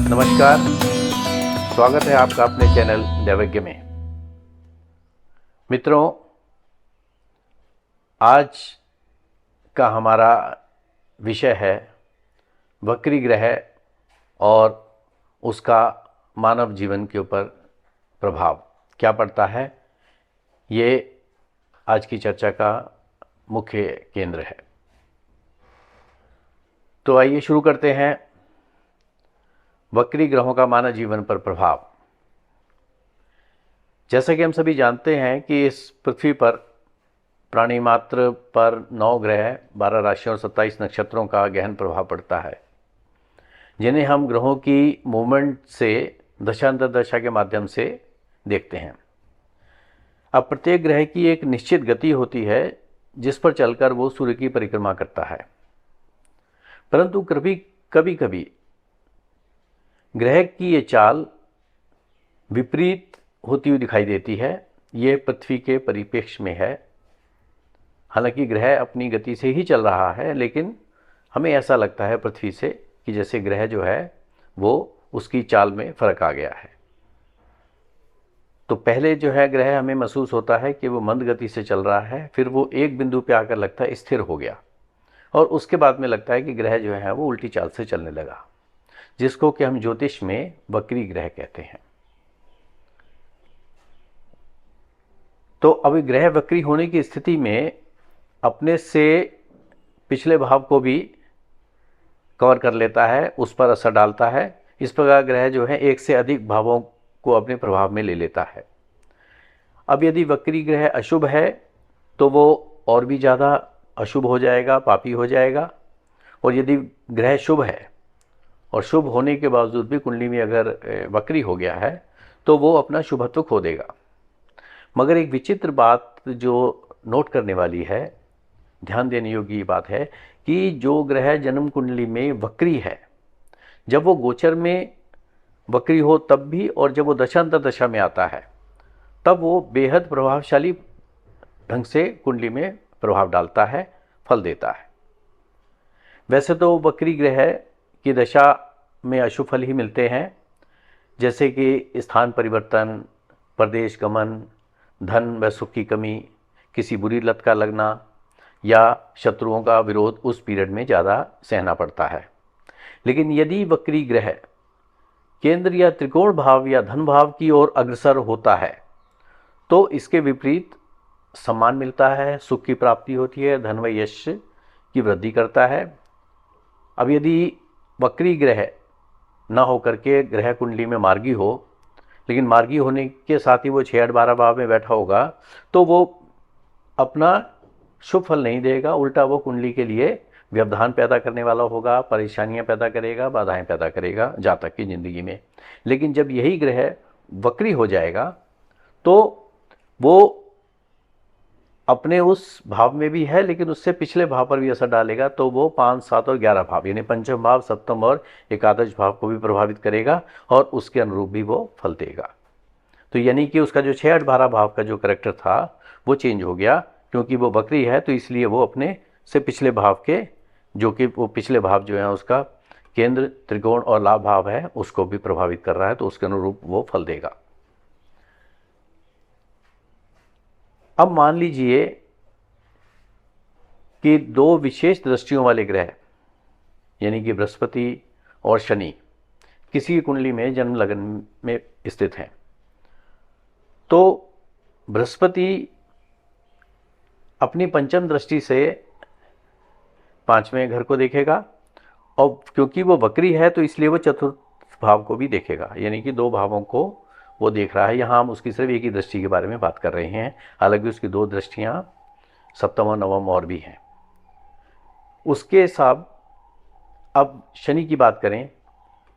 नमस्कार, स्वागत है आपका अपने चैनल दैवज्ञ में। मित्रों, आज का हमारा विषय है वक्री ग्रह और उसका मानव जीवन के ऊपर प्रभाव क्या पड़ता है। ये आज की चर्चा का मुख्य केंद्र है। तो आइए शुरू करते हैं। वक्री ग्रहों का मानव जीवन पर प्रभाव। जैसा कि हम सभी जानते हैं कि इस पृथ्वी पर प्राणी मात्र पर 9 ग्रह, 12 राशियों और 27 नक्षत्रों का गहन प्रभाव पड़ता है, जिन्हें हम ग्रहों की मूवमेंट से दशांतरदशा के माध्यम से देखते हैं। अब प्रत्येक ग्रह की एक निश्चित गति होती है जिस पर चलकर वो सूर्य की परिक्रमा करता है, परंतु कभी कभी ग्रह की ये चाल विपरीत होती हुई दिखाई देती है। ये पृथ्वी के परिप्रेक्ष्य में है। हालांकि ग्रह अपनी गति से ही चल रहा है, लेकिन हमें ऐसा लगता है पृथ्वी से कि जैसे ग्रह जो है वो उसकी चाल में फर्क आ गया है। तो पहले जो है ग्रह हमें महसूस होता है कि वो मंद गति से चल रहा है, फिर वो एक बिंदु पे आकर लगता है स्थिर हो गया, और उसके बाद में लगता है कि ग्रह जो है वो उल्टी चाल से चलने लगा, जिसको कि हम ज्योतिष में वक्री ग्रह कहते हैं। तो अभी ग्रह वक्री होने की स्थिति में अपने से पिछले भाव को भी कवर कर लेता है, उस पर असर डालता है। इस प्रकार ग्रह जो है एक से अधिक भावों को अपने प्रभाव में ले लेता है। अब यदि वक्री ग्रह अशुभ है तो वो और भी ज़्यादा अशुभ हो जाएगा, पापी हो जाएगा। और यदि ग्रह शुभ है और शुभ होने के बावजूद भी कुंडली में अगर वक्री हो गया है तो वो अपना शुभत्व खो देगा। मगर एक विचित्र बात जो नोट करने वाली है, ध्यान देने योग्य बात है कि जो ग्रह जन्म कुंडली में वक्री है, जब वो गोचर में वक्री हो तब भी, और जब वो दशांतर दशा में आता है तब वो बेहद प्रभावशाली ढंग से कुंडली में प्रभाव डालता है, फल देता है। वैसे तो वक्री ग्रह की दशा में अशुभ फल ही मिलते हैं, जैसे कि स्थान परिवर्तन, प्रदेश गमन, धन व सुख की कमी, किसी बुरी लत का लगना या शत्रुओं का विरोध उस पीरियड में ज़्यादा सहना पड़ता है। लेकिन यदि वक्री ग्रह केंद्र या त्रिकोण भाव या धन भाव की ओर अग्रसर होता है तो इसके विपरीत सम्मान मिलता है, सुख की प्राप्ति होती है, धन व यश की वृद्धि करता है। अब यदि वक्री ग्रह न होकर के ग्रह कुंडली में मार्गी हो, लेकिन मार्गी होने के साथ ही वो 6, 8, 12 भाव में बैठा होगा, तो वो अपना शुभ फल नहीं देगा, उल्टा वो कुंडली के लिए व्यवधान पैदा करने वाला होगा, परेशानियां पैदा करेगा, बाधाएं पैदा करेगा जातक की जिंदगी में। लेकिन जब यही ग्रह वक्री हो जाएगा तो वो अपने उस भाव में भी है, लेकिन उससे पिछले भाव पर भी असर डालेगा। तो वो 5, 7 और 11 भाव यानी पंचम भाव, सप्तम और एकादश भाव को भी प्रभावित करेगा और उसके अनुरूप भी वो फल देगा। तो यानी कि उसका जो 6, 8, 12 भाव का जो करैक्टर था वो चेंज हो गया, क्योंकि वो वक्री है तो इसलिए वो अपने से पिछले भाव के, जो कि वो पिछले भाव जो है उसका केंद्र, त्रिकोण और लाभ भाव है, उसको भी प्रभावित कर रहा है, तो उसके अनुरूप वो फल देगा। अब मान लीजिए कि 2 विशेष दृष्टियों वाले ग्रह यानी कि बृहस्पति और शनि किसी कुंडली में जन्म लगन में स्थित हैं। तो बृहस्पति अपनी पंचम दृष्टि से 5वें घर को देखेगा, और क्योंकि वो वक्री है तो इसलिए वो चतुर्थ भाव को भी देखेगा, यानी कि 2 भावों को वो देख रहा है। यहाँ हम उसकी सिर्फ एक ही दृष्टि के बारे में बात कर रहे हैं, हालांकि उसकी 2 दृष्टियाँ सप्तम और नवम और भी हैं। उसके साथ अब शनि की बात करें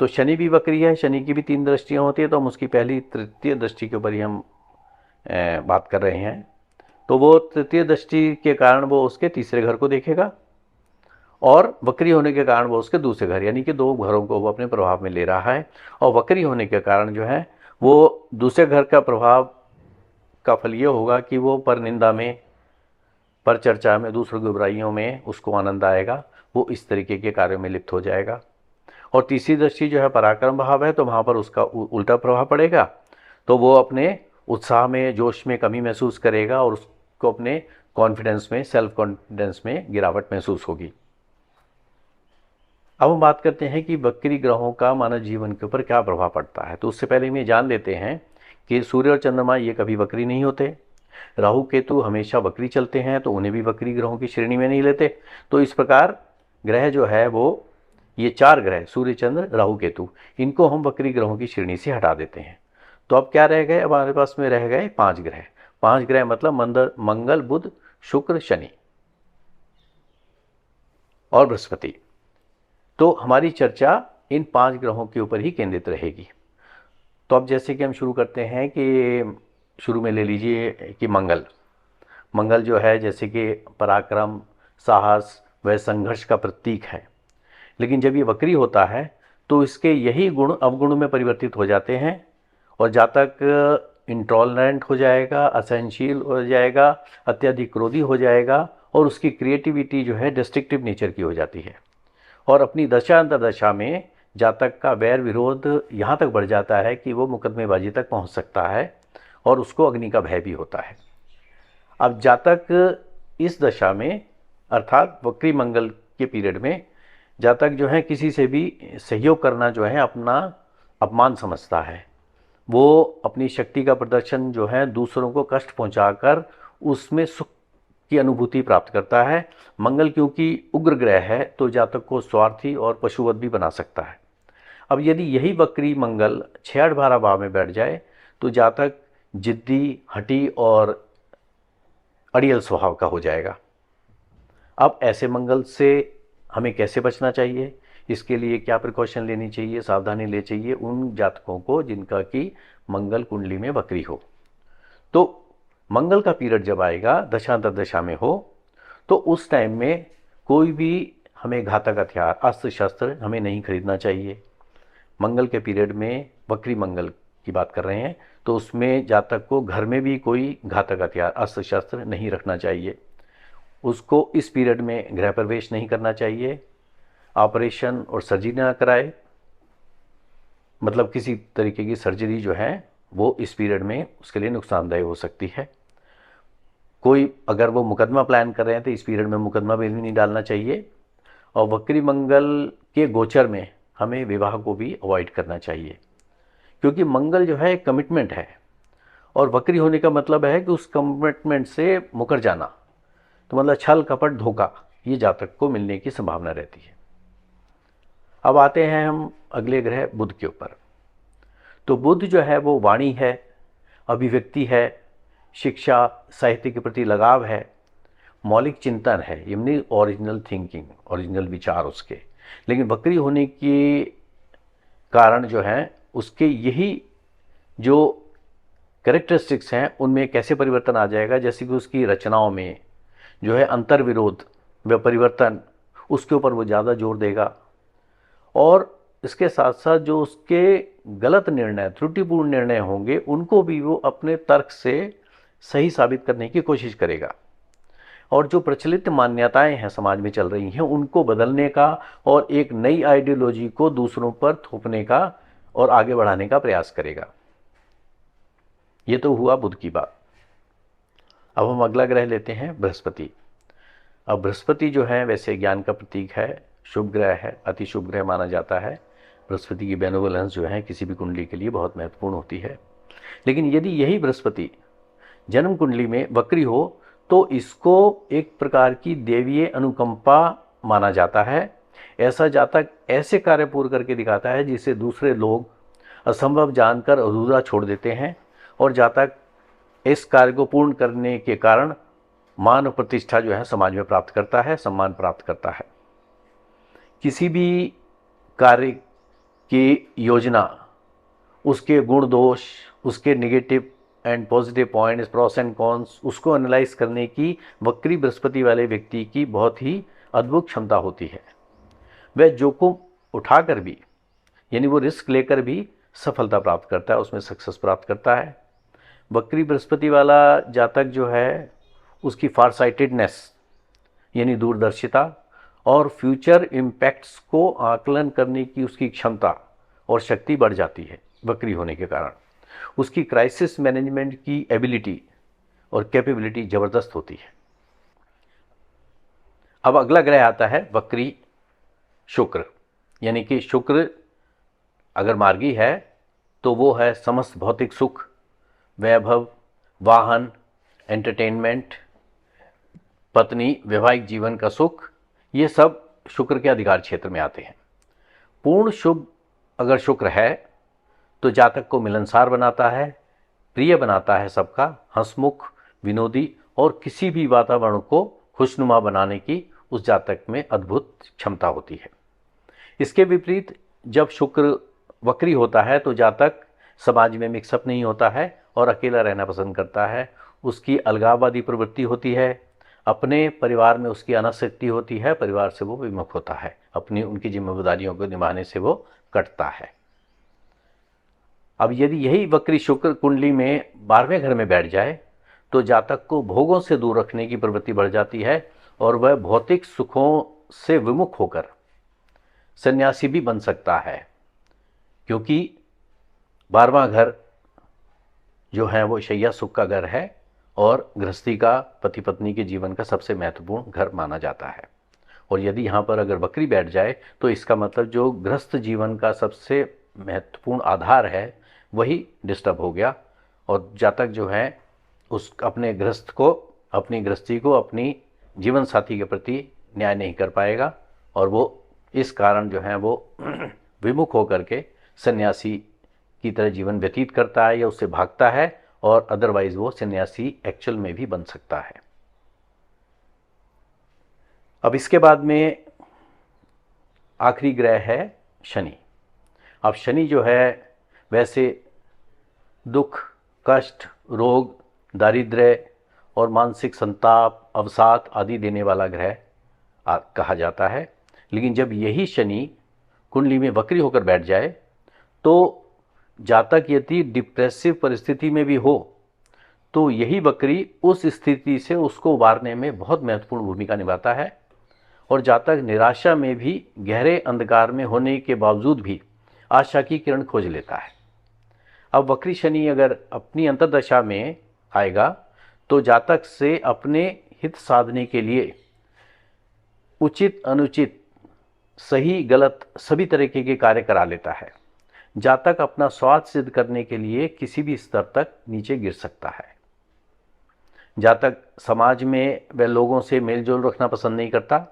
तो शनि भी वक्री है, शनि की भी 3 दृष्टियाँ होती है, तो हम उसकी पहली तृतीय दृष्टि के ऊपर ही हम बात कर रहे हैं। तो वो तृतीय दृष्टि के कारण वो उसके तीसरे घर को देखेगा, और वक्री होने के कारण वो उसके दूसरे घर, यानी कि 2 घरों को वो अपने प्रभाव में ले रहा है। और वक्री होने के कारण जो है वो दूसरे घर का प्रभाव का फल ये होगा कि वो पर निंदा में, पर चर्चा में, दूसरों की बुराइयों में उसको आनंद आएगा, वो इस तरीके के कार्यों में लिप्त हो जाएगा। और तीसरी दृष्टि जो है पराक्रम भाव है, तो वहाँ पर उसका उल्टा प्रभाव पड़ेगा। तो वो अपने उत्साह में, जोश में कमी महसूस करेगा और उसको अपने कॉन्फिडेंस में, सेल्फ कॉन्फिडेंस में गिरावट महसूस होगी। अब हम बात करते हैं कि वक्री ग्रहों का मानव जीवन के ऊपर क्या प्रभाव पड़ता है। तो उससे पहले हम ये जान लेते हैं कि सूर्य और चंद्रमा ये कभी वक्री नहीं होते। राहु केतु हमेशा वक्री चलते हैं, तो उन्हें भी वक्री ग्रहों की श्रेणी में नहीं लेते। तो इस प्रकार ग्रह जो है वो, ये 4 ग्रह सूर्य, चंद्र, राहु, केतु, इनको हम वक्री ग्रहों की श्रेणी से हटा देते हैं। तो अब क्या रह गए? अब हमारे पास में रह गए 5 ग्रह। 5 ग्रह मतलब मंगल, बुध, शुक्र, शनि और बृहस्पति। तो हमारी चर्चा इन 5 ग्रहों के ऊपर ही केंद्रित रहेगी। तो अब जैसे कि हम शुरू करते हैं कि शुरू में ले लीजिए कि मंगल जो है जैसे कि पराक्रम, साहस व संघर्ष का प्रतीक है। लेकिन जब ये वक्री होता है तो इसके यही गुण अवगुण में परिवर्तित हो जाते हैं और जातक इंटॉलरेंट हो जाएगा, असहनशील हो जाएगा, अत्यधिक क्रोधी हो जाएगा और उसकी क्रिएटिविटी जो है डिस्ट्रक्टिव नेचर की हो जाती है। और अपनी दशा अंतर्दशा में जातक का वैर विरोध यहाँ तक बढ़ जाता है कि वो मुकदमेबाजी तक पहुँच सकता है और उसको अग्नि का भय भी होता है। अब जातक इस दशा में अर्थात वक्री मंगल के पीरियड में जातक जो है किसी से भी सहयोग करना जो है अपना अपमान समझता है। वो अपनी शक्ति का प्रदर्शन जो है दूसरों को कष्ट पहुंचाकर उसमें सुख की अनुभूति प्राप्त करता है। मंगल क्योंकि उग्र ग्रह है तो जातक को स्वार्थी और पशुवत भी बना सकता है। अब यदि यही वक्री मंगल 6-8-12 भाव में बैठ जाए तो जातक जिद्दी, हठी और अड़ियल स्वभाव का हो जाएगा। अब ऐसे मंगल से हमें कैसे बचना चाहिए, इसके लिए क्या प्रिकॉशन लेनी चाहिए, सावधानी ले चाहिए उन जातकों को जिनका कि मंगल कुंडली में वक्री हो। तो मंगल का पीरियड जब आएगा, दशा अंतर्दशा में हो, तो उस टाइम में कोई भी हमें घातक हथियार, अस्त्र शस्त्र हमें नहीं खरीदना चाहिए। मंगल के पीरियड में, वक्री मंगल की बात कर रहे हैं, तो उसमें जातक को घर में भी कोई घातक हथियार, अस्त्र शस्त्र नहीं रखना चाहिए। उसको इस पीरियड में गृह प्रवेश नहीं करना चाहिए। ऑपरेशन और सर्जरी ना कराए, मतलब किसी तरीके की सर्जरी जो है वो इस पीरियड में उसके लिए नुकसानदायक हो सकती है। कोई अगर वो मुकदमा प्लान कर रहे हैं तो इस पीरियड में मुकदमा भी नहीं डालना चाहिए। और वक्री मंगल के गोचर में हमें विवाह को भी अवॉइड करना चाहिए, क्योंकि मंगल जो है एक कमिटमेंट है और वक्री होने का मतलब है कि उस कमिटमेंट से मुकर जाना। तो मतलब छल, कपट, धोखा, ये जातक को मिलने की संभावना रहती है। अब आते हैं हम अगले ग्रह बुध के ऊपर। तो बुध जो है वो वाणी है, अभिव्यक्ति है, शिक्षा, साहित्य के प्रति लगाव है, मौलिक चिंतन है, यानी ओरिजिनल थिंकिंग, ओरिजिनल विचार उसके। लेकिन वक्री होने के कारण जो है उसके यही जो कैरेक्टरिस्टिक्स हैं उनमें कैसे परिवर्तन आ जाएगा, जैसे कि उसकी रचनाओं में जो है अंतर विरोध व परिवर्तन, उसके ऊपर वो ज़्यादा जोर देगा। और इसके साथ साथ जो उसके गलत निर्णय, त्रुटिपूर्ण निर्णय होंगे उनको भी वो अपने तर्क से सही साबित करने की कोशिश करेगा। और जो प्रचलित मान्यताएं हैं समाज में चल रही हैं उनको बदलने का और एक नई आइडियोलॉजी को दूसरों पर थोपने का और आगे बढ़ाने का प्रयास करेगा। ये तो हुआ बुध की बात। अब हम अगला ग्रह लेते हैं बृहस्पति। अब बृहस्पति जो है वैसे ज्ञान का प्रतीक है, शुभ ग्रह है, अति शुभ ग्रह माना जाता है। बृहस्पति की बेनोवलेंस जो है किसी भी कुंडली के लिए बहुत महत्वपूर्ण होती है। लेकिन यदि यही बृहस्पति जन्म कुंडली में वक्री हो तो इसको एक प्रकार की देवीय अनुकंपा माना जाता है। ऐसा जातक ऐसे कार्य पूर्ण करके दिखाता है जिसे दूसरे लोग असंभव जानकर अधूरा छोड़ देते हैं और जातक इस कार्य को पूर्ण करने के कारण मान प्रतिष्ठा जो है समाज में प्राप्त करता है, सम्मान प्राप्त करता है। किसी भी कार्य की योजना, उसके गुण दोष, उसके negative and positive points, pros and cons, उसको एनालाइज करने की वक्री बृहस्पति वाले व्यक्ति की बहुत ही अद्भुत क्षमता होती है। वह जोखिम उठाकर भी, यानी वो रिस्क लेकर भी सफलता प्राप्त करता है, उसमें सक्सेस प्राप्त करता है। वक्री बृहस्पति वाला जातक जो है उसकी फारसाइटेडनेस यानी दूरदर्शिता और फ्यूचर इम्पैक्ट्स को आकलन करने की उसकी क्षमता और शक्ति बढ़ जाती है वक्री होने के कारण। उसकी क्राइसिस मैनेजमेंट की एबिलिटी और कैपेबिलिटी ज़बरदस्त होती है। अब अगला ग्रह आता है वक्री शुक्र, यानी कि शुक्र अगर मार्गी है तो वो है समस्त भौतिक सुख, वैभव, वाहन, एंटरटेनमेंट, पत्नी, वैवाहिक जीवन का सुख, ये सब शुक्र के अधिकार क्षेत्र में आते हैं। पूर्ण शुभ अगर शुक्र है तो जातक को मिलनसार बनाता है, प्रिय बनाता है सबका, हंसमुख, विनोदी और किसी भी वातावरण को खुशनुमा बनाने की उस जातक में अद्भुत क्षमता होती है। इसके विपरीत जब शुक्र वक्री होता है तो जातक समाज में मिक्सअप नहीं होता है और अकेला रहना पसंद करता है। उसकी अलगाववादी प्रवृत्ति होती है, अपने परिवार में उसकी अनासक्ति होती है, परिवार से वो विमुख होता है, अपनी उनकी जिम्मेदारियों को निभाने से वो कटता है। अब यदि यही वक्री शुक्र कुंडली में 12वें घर में बैठ जाए तो जातक को भोगों से दूर रखने की प्रवृत्ति बढ़ जाती है और वह भौतिक सुखों से विमुख होकर सन्यासी भी बन सकता है, क्योंकि 12वां घर जो है वो शैया सुख का घर है और गृहस्थी का, पति पत्नी के जीवन का सबसे महत्वपूर्ण घर माना जाता है। और यदि यहाँ पर अगर वक्री बैठ जाए तो इसका मतलब जो गृहस्थ जीवन का सबसे महत्वपूर्ण आधार है वही डिस्टर्ब हो गया और जातक जो है उस अपने गृहस्थ को, अपनी गृहस्थी को, अपनी जीवन साथी के प्रति न्याय नहीं कर पाएगा और वो इस कारण जो है वो विमुख होकर के सन्यासी की तरह जीवन व्यतीत करता है या उससे भागता है और अदरवाइज वो सन्यासी एक्चुअल में भी बन सकता है। अब इसके बाद में आखिरी ग्रह है शनि। अब शनि जो है वैसे दुख, कष्ट, रोग, दारिद्र्य और मानसिक संताप, अवसाद आदि देने वाला ग्रह कहा जाता है। लेकिन जब यही शनि कुंडली में वक्री होकर बैठ जाए तो जातक यदि डिप्रेसिव परिस्थिति में भी हो तो यही वक्री उस स्थिति से उसको उबारने में बहुत महत्वपूर्ण भूमिका निभाता है और जातक निराशा में भी, गहरे अंधकार में होने के बावजूद भी आशा की किरण खोज लेता है। अब वक्री शनि अगर अपनी अंतर्दशा में आएगा तो जातक से अपने हित साधने के लिए उचित, अनुचित, सही, गलत सभी तरीके के कार्य करा लेता है। जातक अपना स्वार्थ सिद्ध करने के लिए किसी भी स्तर तक नीचे गिर सकता है। जातक समाज में व लोगों से मेलजोल रखना पसंद नहीं करता,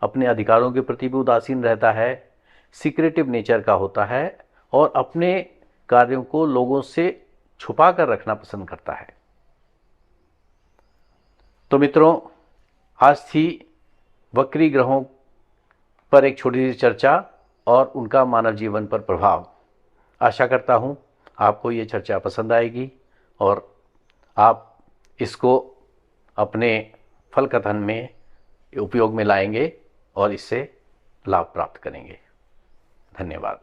अपने अधिकारों के प्रति भी उदासीन रहता है, सीक्रेटिव नेचर का होता है और अपने कार्यों को लोगों से छुपा कर रखना पसंद करता है। तो मित्रों, आज थी वक्री ग्रहों पर एक छोटी सी चर्चा और उनका मानव जीवन पर प्रभाव। आशा करता हूँ आपको ये चर्चा पसंद आएगी और आप इसको अपने फल कथन में उपयोग में लाएंगे और इससे लाभ प्राप्त करेंगे। धन्यवाद।